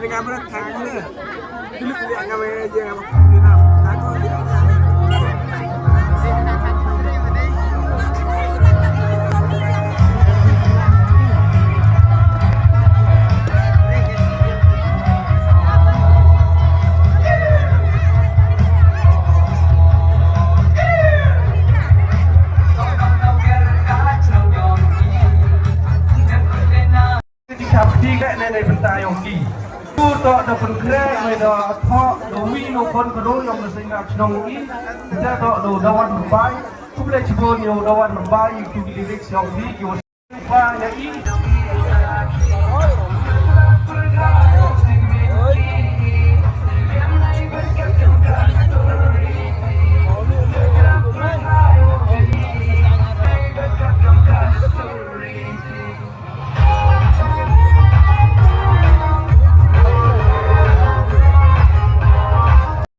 dengan berat tangannya dulu dia ngawe aja ngawe Vietnam aku diaในบรรดาองกีผู้ต่อดับแคร์ไม่ได้ทอดมีนคนกระโดดยองสิ่งอับนองอีจะต่อดูดาวันมันไปทุกเรื่องชิบุนอยู่ดาวันมันไปอยู่ที่ลิลิกส์ยองดีอยู่ว่าอย่างนี้